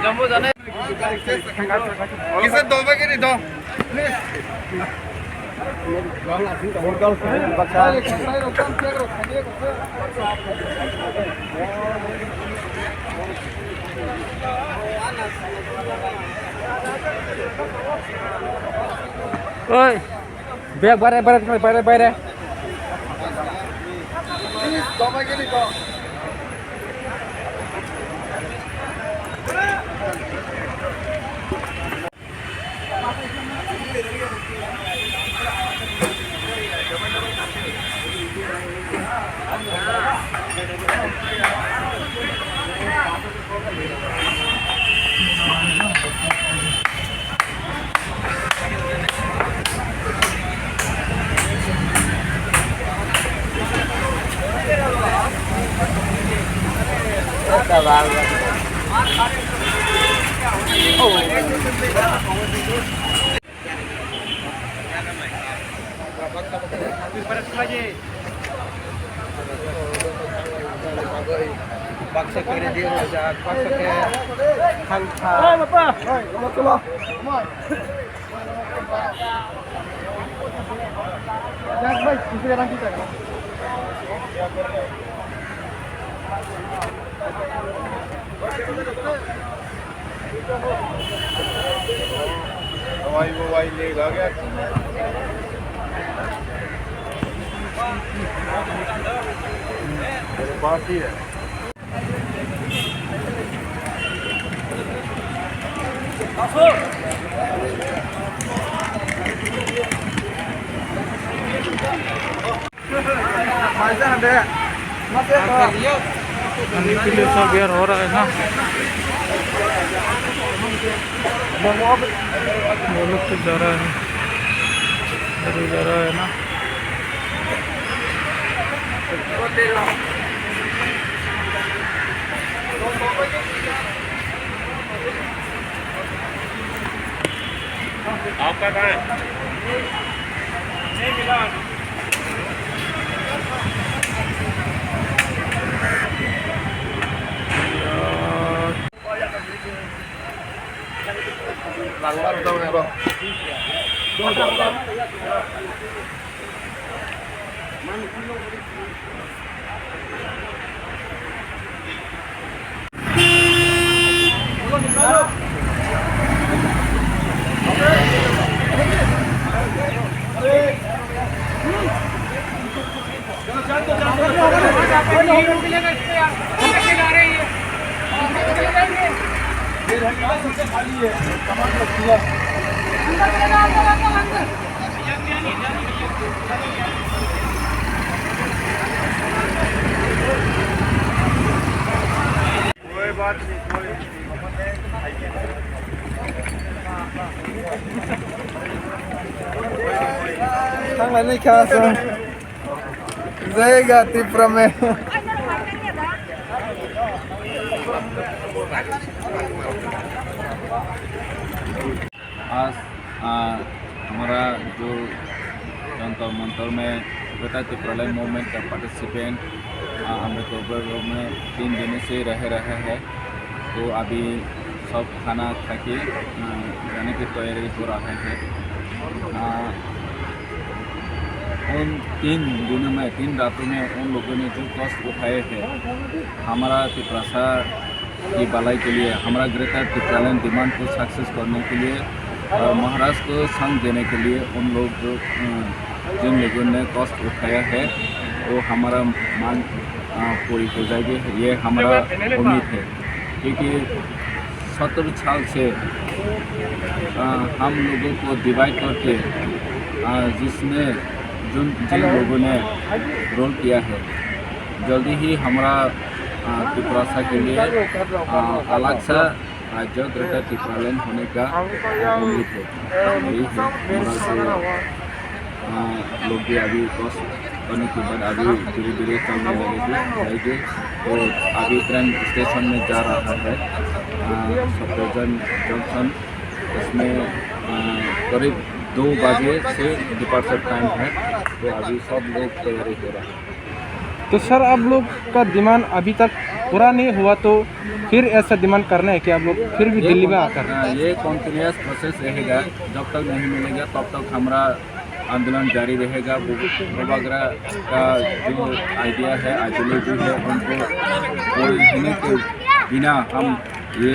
जम्मू जाने किसे दो बजे नहीं दो ओए बैग बारे बारे बारे बारे दो बजे नहीं दो Baksa kira dia rojak, baksa ke hangka. Hai bapa, hai, keluar. Jangan baik, kita orang kita. हवाई ले आ गया मेरे पास ही है खाने के लिए सब यार हो रहा है ना वो लोग तो जा रहा है जा रहा है ना आपका कहाँ है नहीं मिला कोई बात नहीं Tangan ni kasa. Saya ganti prame. आज हमारा जो जंतर मंतर में ग्रेटर त्रिपुरालैंड मूवमेंट का पार्टिसिपेंट अम्बेडकर में 3 दिन से रह रहे हैं तो अभी सब खाना खा के जाने की तैयारी हो रहा है। उन 3 दिनों में 3 रातों में उन लोगों ने जो कष्ट उठाए हैं हमारा त्रिपुरा की भलाई के लिए हमारा ग्रेटर त्रिपुरालैंड डिमांड को सक्सेस करने के लिए और महाराष्ट्र को संग देने के लिए उन लोग जो जिन लोगों ने कष्ट उठाया है वो हमारा मांग पूरी हो जाएगी ये हमारा उम्मीद है क्योंकि 70 साल से हम लोगों को डिवाइड करके जिसमें जिन लोगों ने रोल किया है जल्दी ही हमारा त्रिपुरा के लिए अलग सा राज्य ग्रेटर त्रिपुरालैंड होने का उम्मीद है। यही है हमारा लोग भी अभी कष्ट करने के बाद अभी धीरे धीरे चलने लगेगी तो अभी ट्रेन स्टेशन में जा रहा है सफदरजंग जंक्शन। इसमें करीब 2 बजे से डिपार्चर टाइम है तो अभी सब लोग तैयारी हो रहा है। तो सर आप लोग का डिमांड अभी तक पूरा नहीं हुआ तो फिर ऐसा डिमांड करना है कि आप लोग फिर भी दिल्ली में आकर? ये कॉन्टिन्यूस प्रोसेस रहेगा, जब तक नहीं मिलेगा तब तक हमारा आंदोलन जारी रहेगा। वगैरह का जो आइडिया है, आइडियोलॉजी है, उनको होने के बिना हम ये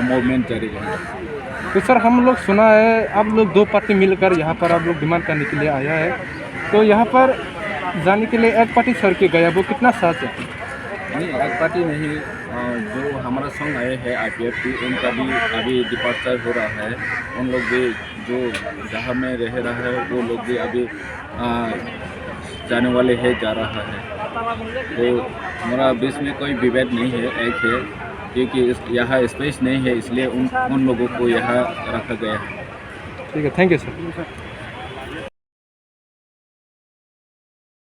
मूवमेंट जारी रहेगा। तो सर हम लोग सुना है आप लोग 2 पार्टी मिलकर यहाँ पर आप लोग डिमांड करने के लिए आया है, तो यहाँ पर जाने के लिए एक पार्टी छोड़ के गया, वो कितना साथ है? नहीं, एक पार्टी नहीं, जो हमारा संग आए हैं IPF की, उनका भी अभी डिपार्चर हो रहा है। उन लोग भी जो जहाँ में रह रहा है वो लोग भी अभी जाने वाले हैं, जा रहा है। तो हमारा बीच में कोई विभेद नहीं है, एक है, क्योंकि यहाँ स्पेस नहीं है, इसलिए उन लोगों को यहाँ रखा गया है। ठीक है, थैंक यू सर।